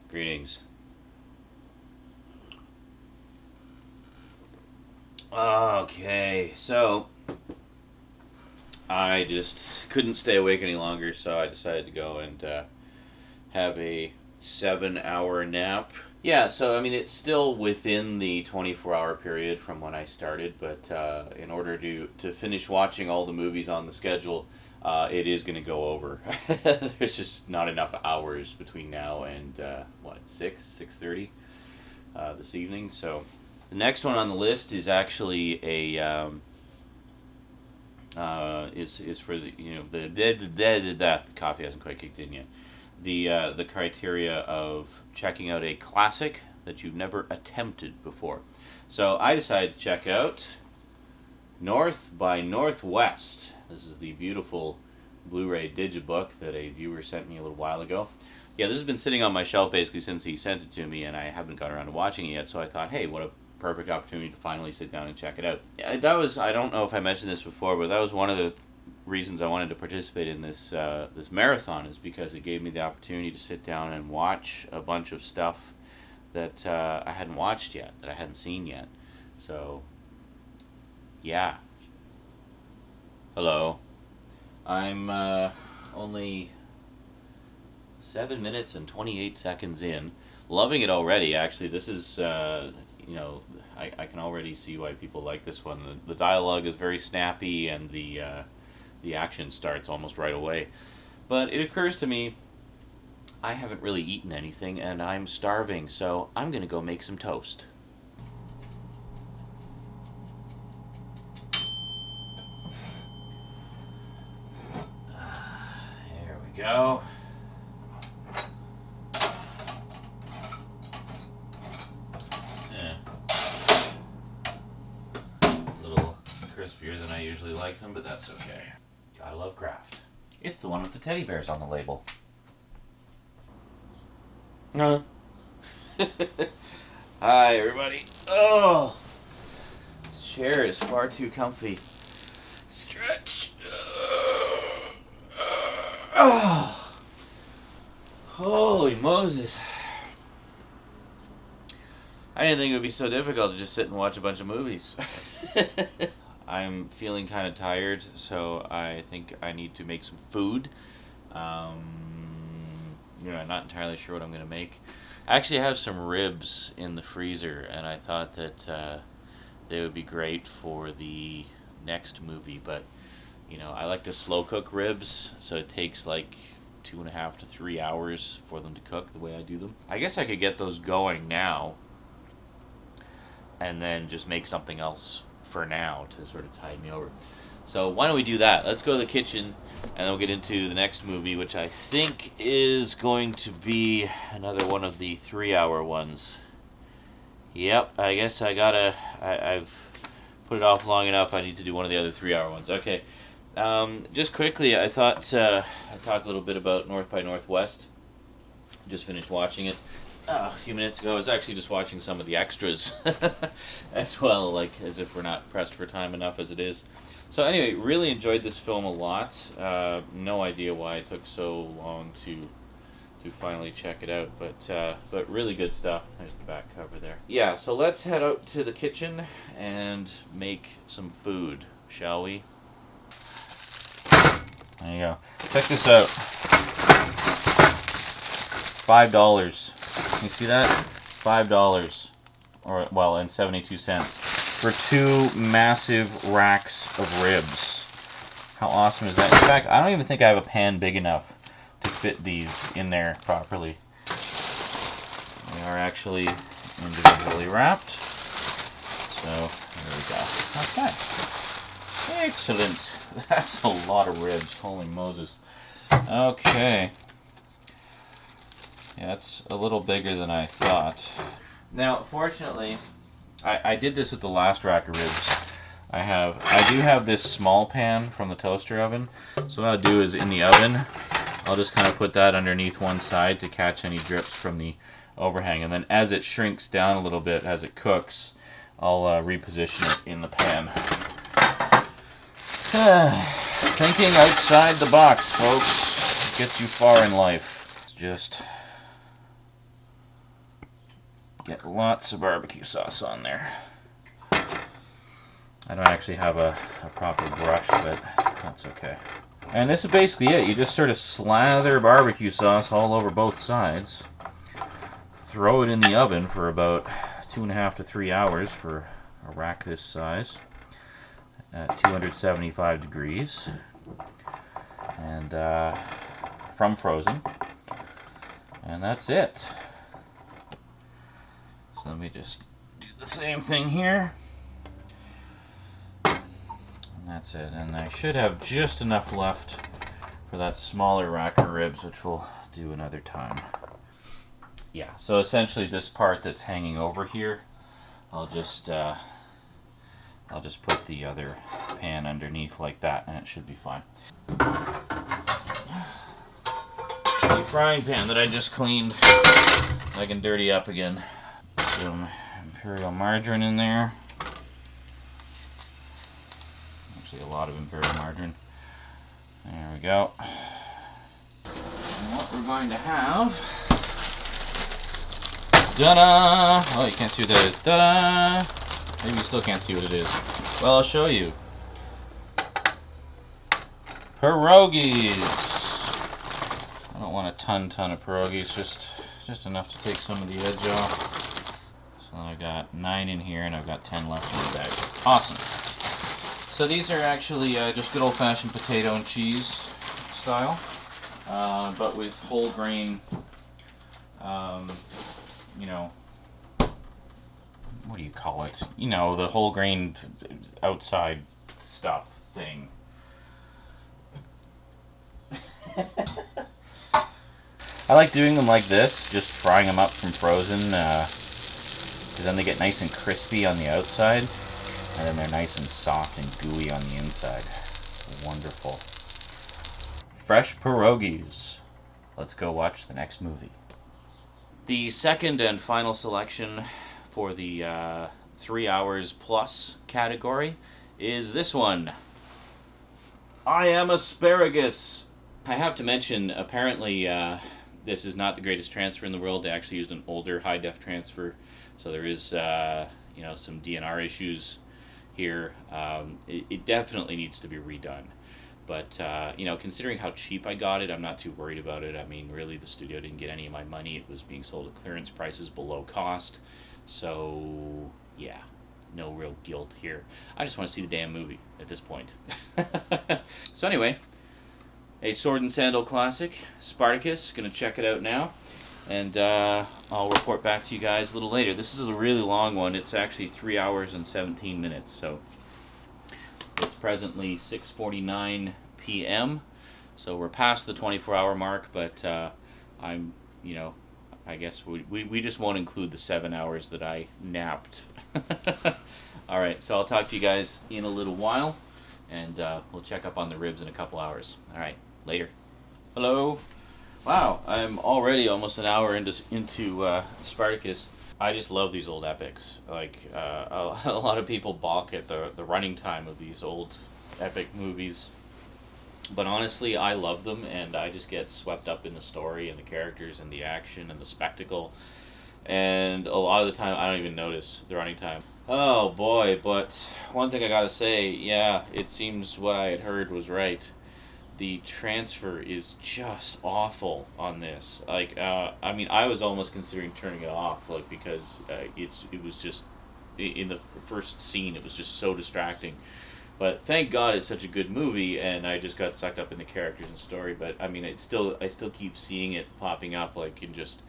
Greetings. Okay, so I just couldn't stay awake any longer, so I decided to go and have a 7-hour nap. Yeah, so I mean, it's still within the 24-hour period from when I started, but in order to finish watching all the movies on the schedule, it is going to go over. There's just not enough hours between now and 6:30 this evening. So the next one on the list is actually a is for the the coffee hasn't quite kicked in yet. The criteria of checking out a classic that you've never attempted before. So I decided to check out North by Northwest. This is the beautiful Blu-ray digibook that a viewer sent me a little while ago. Yeah, this has been sitting on my shelf basically since he sent it to me, and I haven't got around to watching it yet, so I thought, hey, what a perfect opportunity to finally sit down and check it out. Yeah, that was, I don't know if I mentioned this before, but that was one of the reasons I wanted to participate in this this marathon, is because it gave me the opportunity to sit down and watch a bunch of stuff that I hadn't watched yet, that I hadn't seen yet. So, yeah. Hello. I'm only 7 minutes and 28 seconds in. Loving it already, actually. This is, I can already see why people like this one. The dialogue is very snappy, and the action starts almost right away. But it occurs to me, I haven't really eaten anything, and I'm starving, so I'm going to go make some toast. There we go. Crispier than I usually like them, but that's okay. Gotta love Kraft. It's the one with the teddy bears on the label. Hi, everybody. Oh, this chair is far too comfy. Stretch. Oh, holy Moses. I didn't think it would be so difficult to just sit and watch a bunch of movies. I'm feeling kind of tired, so I think I need to make some food. I'm not entirely sure what I'm going to make. I actually have some ribs in the freezer, and I thought that they would be great for the next movie, but, I like to slow cook ribs, so it takes like 2.5 to 3 hours for them to cook the way I do them. I guess I could get those going now, and then just make something else for now to sort of tide me over. So why don't we do that? Let's go to the kitchen, and then we'll get into the next movie, which I think is going to be another one of the 3-hour ones. Yep, I guess I've put it off long enough. I need to do one of the other 3-hour ones. Okay, just quickly, I thought I'd talk a little bit about North by Northwest. Just finished watching it a few minutes ago. I was actually just watching some of the extras as well, like as if we're not pressed for time enough as it is. So anyway, really enjoyed this film a lot. No idea why it took so long to finally check it out, but really good stuff. There's the back cover there. Yeah, so let's head out to the kitchen and make some food, shall we? There you go. Check this out. $5. You see that? $5, or well, and 72 cents for 2 massive racks of ribs. How awesome is that? In fact, I don't even think I have a pan big enough to fit these in there properly. They are actually individually wrapped. So there we go. Okay. Excellent. That's a lot of ribs. Holy Moses. Okay. Yeah, it's a little bigger than I thought. Now, fortunately, I did this with the last rack of ribs. I do have this small pan from the toaster oven. So what I'll do is in the oven, I'll just kind of put that underneath one side to catch any drips from the overhang. And then as it shrinks down a little bit, as it cooks, I'll reposition it in the pan. Thinking outside the box, folks. Gets you far in life. just get lots of barbecue sauce on there. I don't actually have a proper brush, but that's okay. And this is basically it. You just sort of slather barbecue sauce all over both sides. Throw it in the oven for about 2.5 to 3 hours for a rack this size at 275 degrees. And from frozen. And that's it. So let me just do the same thing here. That's it, and I should have just enough left for that smaller rack of ribs, which we'll do another time. Yeah, so essentially this part that's hanging over here, I'll just put the other pan underneath like that, and it should be fine. The frying pan that I just cleaned, I can dirty up again. Some imperial margarine in there. A lot of imperial margarine. There we go. And what we're going to have. Ta-da! Oh, you can't see what that is. Ta-da! Maybe you still can't see what it is. Well, I'll show you. Pierogies. I don't want a ton of pierogies. Just enough to take some of the edge off. So I've got 9 in here, and I've got 10 left in the bag. Awesome. So these are actually just good old-fashioned potato and cheese style, but with whole grain, you know, what do you call it? You know, the whole grain outside stuff thing. I like doing them like this, just frying them up from frozen, because then they get nice and crispy on the outside. And then they're nice and soft and gooey on the inside. Wonderful. Fresh pierogies. Let's go watch the next movie. The second and final selection for the 3 hours plus category is this one. I Am Asparagus. I have to mention, apparently this is not the greatest transfer in the world. They actually used an older high-def transfer, so there is you know, some DNR issues here. It definitely needs to be redone, but you know, considering how cheap I got it, I'm not too worried about it. I mean, really, the studio didn't get any of my money. It was being sold at clearance prices below cost, so yeah, no real guilt here. I just want to see the damn movie at this point. So anyway, a sword and sandal classic, Spartacus. Gonna check it out now, and I'll report back to you guys a little later. This is a really long one. It's actually 3 hours and 17 minutes, so it's presently 6:49 p.m. So we're past the 24-hour mark, but I'm, you know, I guess we just won't include the 7 hours that I napped. All right, so I'll talk to you guys in a little while, and we'll check up on the ribs in a couple hours. All right, later. Hello. Wow, I'm already almost an hour into Spartacus. I just love these old epics. Like, a lot of people balk at the running time of these old epic movies. But honestly, I love them, and I just get swept up in the story and the characters and the action and the spectacle. And a lot of the time, I don't even notice the running time. Oh boy, but one thing I gotta say, yeah, it seems what I had heard was right. The transfer is just awful on this. Like, I mean, I was almost considering turning it off, like, because it was just, in the first scene, it was just so distracting. But thank God it's such a good movie, and I just got sucked up in the characters and story. But I mean, I still keep seeing it popping up, like, in just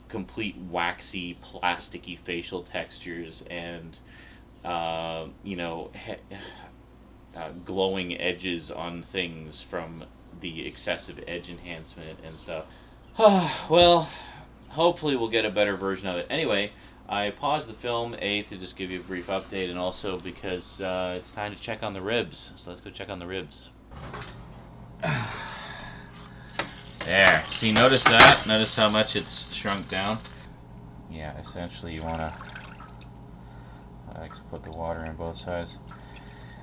complete waxy, plasticky facial textures and you know, glowing edges on things from the excessive edge enhancement and stuff. Well, hopefully we'll get a better version of it. Anyway, I paused the film, to just give you a brief update, and also because it's time to check on the ribs. So let's go check on the ribs. There. See, notice that? Notice how much it's shrunk down? Yeah, essentially you want to put the water in both sides.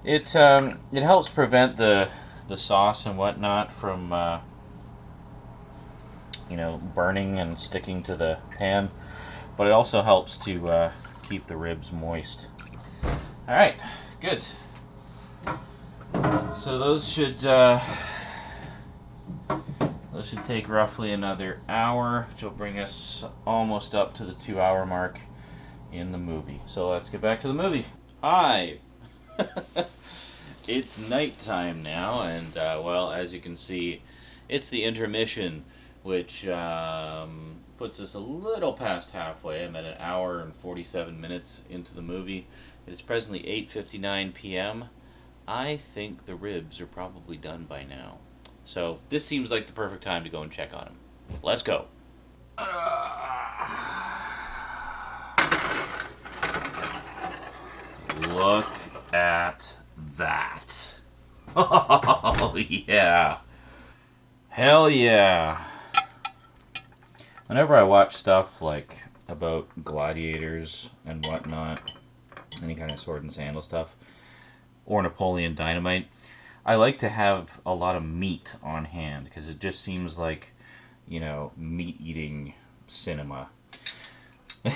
It helps prevent the sauce and whatnot from you know, burning and sticking to the pan, but it also helps to keep the ribs moist. All right, good. So those should take roughly another hour, which will bring us almost up to the 2-hour mark in the movie. So let's get back to the movie. Hi! It's nighttime now, and well, as you can see, it's the intermission, which puts us a little past halfway. I'm at an hour and 47 minutes into the movie. It's presently 8:59 p.m. I think the ribs are probably done by now. So this seems like the perfect time to go and check on them. Let's go. Look at that. Oh, yeah. Hell yeah. Whenever I watch stuff like about gladiators and whatnot, any kind of sword and sandal stuff, or Napoleon Dynamite, I like to have a lot of meat on hand because it just seems like, you know, meat-eating cinema.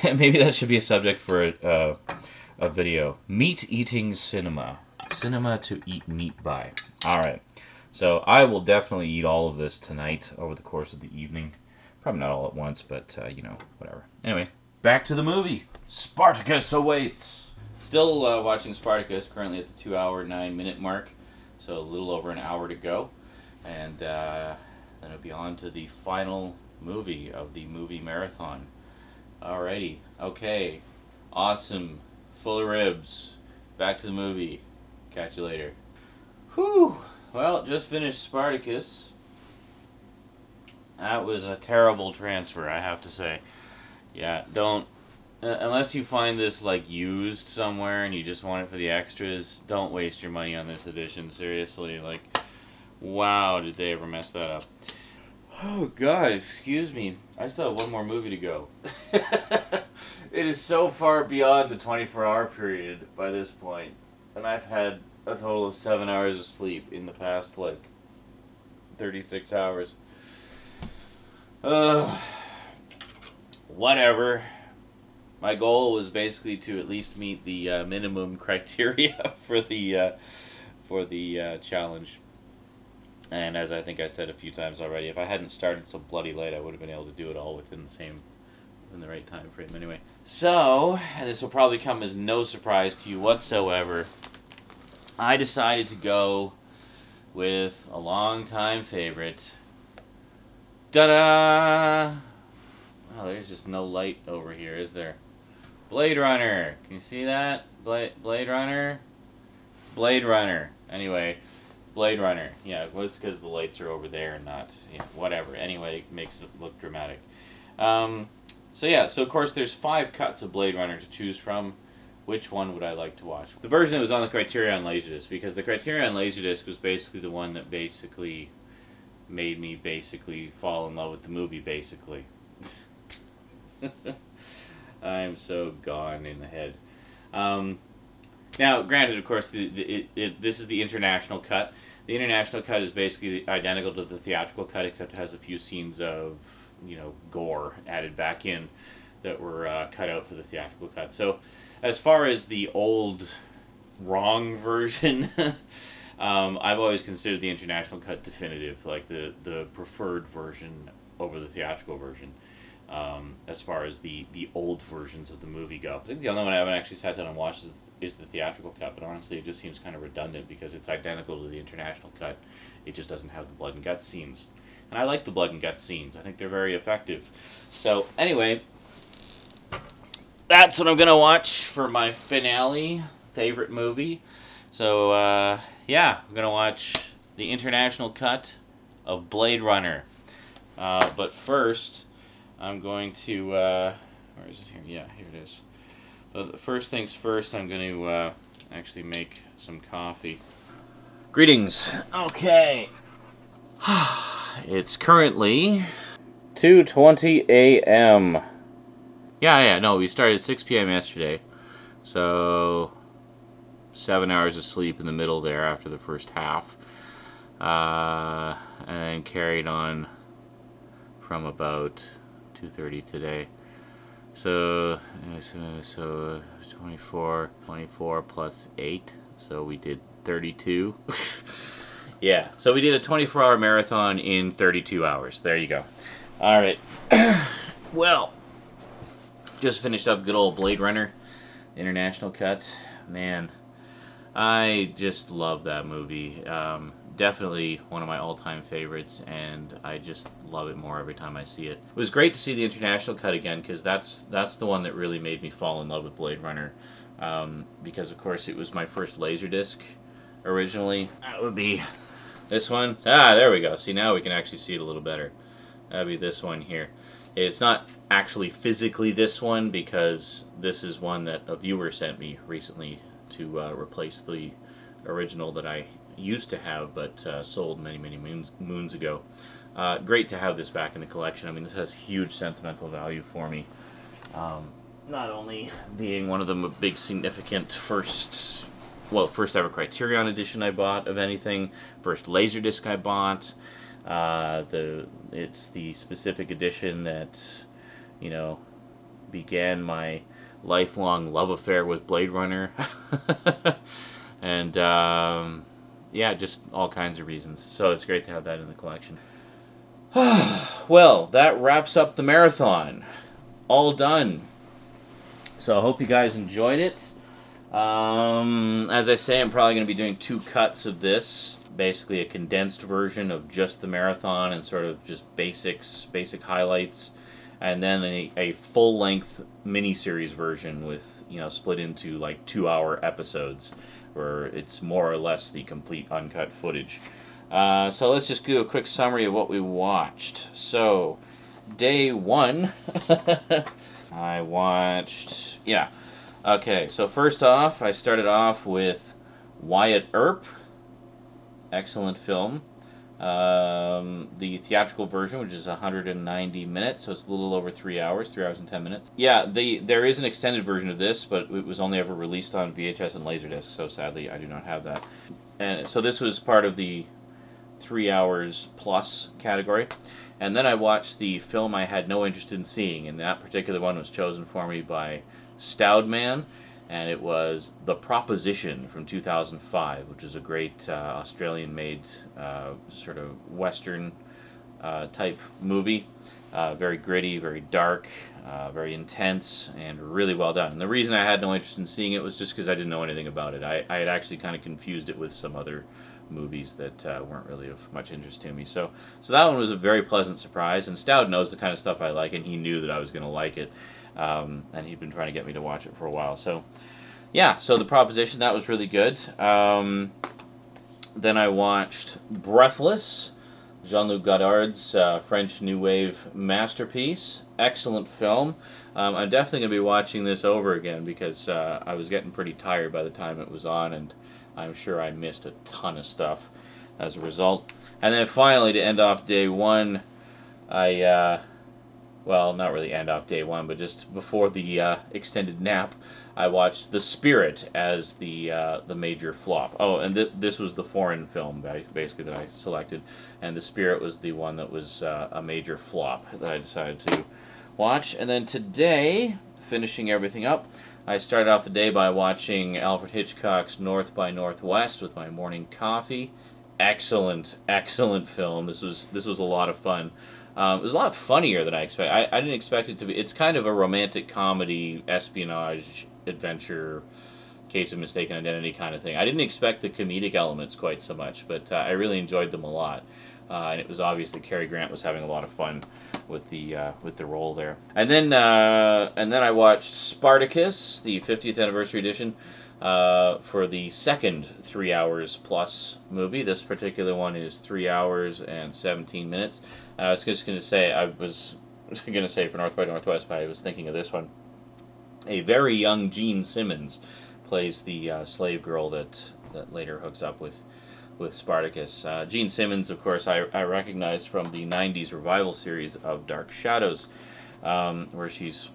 Maybe that should be a subject for a video. Meat-eating cinema. Cinema to eat meat by. Alright. So I will definitely eat all of this tonight over the course of the evening. Probably not all at once, but, you know, whatever. Anyway, back to the movie. Spartacus awaits. Still watching Spartacus, currently at the 2-hour, 9-minute mark. So a little over an hour to go. And then it'll be on to the final movie of the movie marathon. Alrighty. Okay. Awesome. Full of ribs. Back to the movie. Catch you later. Whew. Well, just finished Spartacus. That was a terrible transfer, I have to say. Yeah, don't... unless you find this, like, used somewhere and you just want it for the extras, don't waste your money on this edition, seriously. Like, wow, did they ever mess that up. Oh, God, excuse me. I still have one more movie to go. It is so far beyond the 24-hour period by this point. And I've had a total of 7 hours of sleep in the past, like, 36 hours. Whatever. My goal was basically to at least meet the minimum criteria for the challenge. And as I think I said a few times already, if I hadn't started so bloody late, I would have been able to do it all within the right time frame. Anyway, so, and this will probably come as no surprise to you whatsoever, I decided to go with a long-time favorite. Ta-da! Oh, there's just no light over here, is there? Blade Runner! Can you see that? Blade Runner? It's Blade Runner. Anyway, Blade Runner. Yeah, well, it's because the lights are over there and not, yeah, whatever. Anyway, it makes it look dramatic. So yeah, so of course there's 5 cuts of Blade Runner to choose from. Which one would I like to watch? The version that was on the Criterion Laserdisc, because the Criterion Laserdisc was basically the one that basically made me basically fall in love with the movie, basically. I'm so gone in the head. Now, granted, of course, this is the international cut. The international cut is basically identical to the theatrical cut, except it has a few scenes of, you know, gore added back in that were cut out for the theatrical cut. So, as far as the old, wrong version, I've always considered the international cut definitive, like the preferred version over the theatrical version. As far as the old versions of the movie go. I think the only one I haven't actually sat down and watched is the theatrical cut, but honestly it just seems kind of redundant because it's identical to the international cut. It just doesn't have the blood and guts scenes. And I like the blood and guts scenes. I think they're very effective. So, anyway, that's what I'm going to watch for my finale favorite movie. So, yeah, I'm going to watch the international cut of Blade Runner. But first, I'm going to, where is it here? Yeah, here it is. So the first things first, I'm going to actually make some coffee. Greetings. Okay. It's currently 2:20 a.m. Yeah, no, we started at 6 p.m. yesterday. So, 7 hours of sleep in the middle there after the first half. And then carried on from about 2:30 today. So 24 plus 8, so we did 32. Yeah, so we did a 24-hour marathon in 32 hours. There you go. All right. Well, just finished up good old Blade Runner, international cut. Man, I just love that movie. Definitely one of my all-time favorites, and I just love it more every time I see it. It was great to see the international cut again, because that's the one that really made me fall in love with Blade Runner. Because, of course, it was my first Laserdisc originally. That would be this one. Ah, there we go. See, now we can actually see it a little better. That would be this one here. It's not actually physically this one, because this is one that a viewer sent me recently to replace the original that I used to have, but sold many moons ago. Great to have this back in the collection. I mean, this has huge sentimental value for me. Not only being one of the big significant first ever Criterion edition I bought of anything, first Laserdisc I bought. It's the specific edition that, began my lifelong love affair with Blade Runner. And yeah, just all kinds of reasons. So it's great to have that in the collection. Well, that wraps up the marathon. All done. So I hope you guys enjoyed it. As I say, I'm probably going to be doing 2 cuts of this. Basically a condensed version of just the marathon and sort of just basic highlights. And then a full-length miniseries version with, split into like 2-hour episodes, where it's more or less the complete uncut footage. So let's just do a quick summary of what we watched. So, day 1, I watched, okay, so first off, I started off with Wyatt Earp. Excellent film. The theatrical version, which is 190 minutes, so it's a little over 3 hours, 3 hours and 10 minutes. Yeah, there is an extended version of this, but it was only ever released on VHS and Laserdisc, so sadly I do not have that. And so this was part of the 3 hours plus category. And then I watched the film I had no interest in seeing, and that particular one was chosen for me by Stoudman, and it was The Proposition from 2005, which is a great Australian-made sort of Western type movie. Very gritty, very dark, very intense, and really well done. And the reason I had no interest in seeing it was just because I didn't know anything about it. I had actually kind of confused it with some other movies that weren't really of much interest to me. So that one was a very pleasant surprise, and Stoud knows the kind of stuff I like, and he knew that I was going to like it. And he'd been trying to get me to watch it for a while. So, yeah, so The Proposition, that was really good. Then I watched Breathless, Jean-Luc Godard's French New Wave masterpiece. Excellent film. I'm definitely going to be watching this over again because I was getting pretty tired by the time it was on, and I'm sure I missed a ton of stuff as a result. And then finally, to end off day 1, well, not really end off day 1, but just before the extended nap, I watched The Spirit as the major flop. Oh, and this was the foreign film, basically, that I selected, and The Spirit was the one that was a major flop that I decided to watch. And then today, finishing everything up, I started off the day by watching Alfred Hitchcock's North by Northwest with my morning coffee. Excellent film. This was a lot of fun. It was a lot funnier than I expected. I didn't expect it to be. It's kind of a romantic comedy, espionage, adventure, case of mistaken identity kind of thing. I didn't expect the comedic elements quite so much, but I really enjoyed them a lot. And it was obvious that Cary Grant was having a lot of fun with the role there. And then I watched Spartacus, the 50th anniversary edition, for the second 3 hours plus movie. This particular one is 3 hours and 17 minutes. I was just going to say, for North by Northwest, but I was thinking of this one. A very young Gene Simmons plays the slave girl that later hooks up with Spartacus. Gene Simmons, of course, I recognize from the 90s revival series of Dark Shadows, where she's,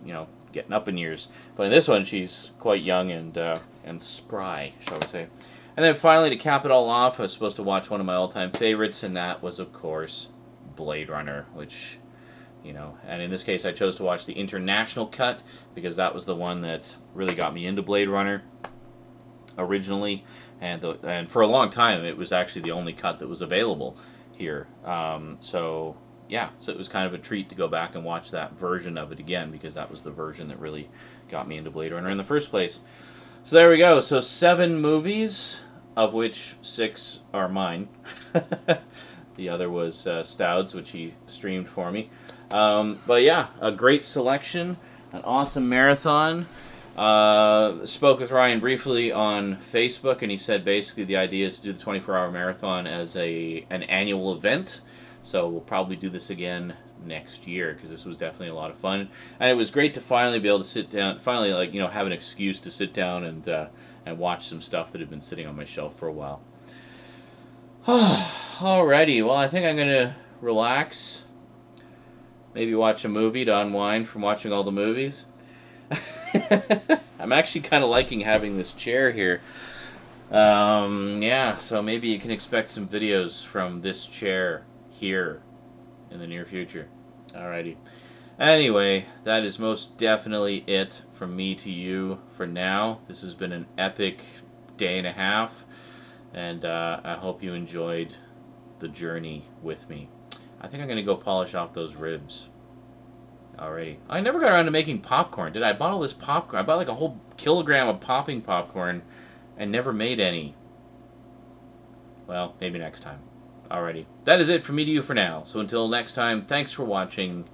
getting up in years. But in this one, she's quite young and spry, shall we say. And then finally, to cap it all off, I was supposed to watch one of my all-time favorites, and that was, of course, Blade Runner, which And in this case, I chose to watch the international cut because that was the one that really got me into Blade Runner originally, and for a long time it was actually the only cut that was available here. So yeah, so it was kind of a treat to go back and watch that version of it again because that was the version that really got me into Blade Runner in the first place. So there we go. So 7 movies, of which 6 are mine. The other was Stoud's, which he streamed for me. But yeah, a great selection, an awesome marathon. Spoke with Ryan briefly on Facebook, and he said basically the idea is to do the 24-hour marathon as an annual event. So we'll probably do this again next year because this was definitely a lot of fun, and it was great to finally be able to sit down, finally have an excuse to sit down and watch some stuff that had been sitting on my shelf for a while. Alrighty, well I think I'm gonna relax, maybe watch a movie to unwind from watching all the movies. I'm actually kind of liking having this chair here. Yeah, so maybe you can expect some videos from this chair here in the near future. Alrighty. Anyway, that is most definitely it from me to you for now. This has been an epic day and a half, and I hope you enjoyed the journey with me. I think I'm going to go polish off those ribs. Alrighty. I never got around to making popcorn, did I? I bought all this popcorn. I bought like a whole kilogram of popping popcorn and never made any. Well, maybe next time. Alrighty. That is it from me to you for now. So until next time, thanks for watching,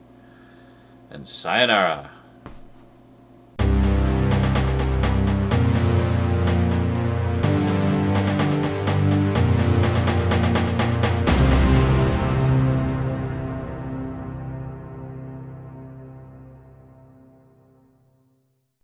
and sayonara.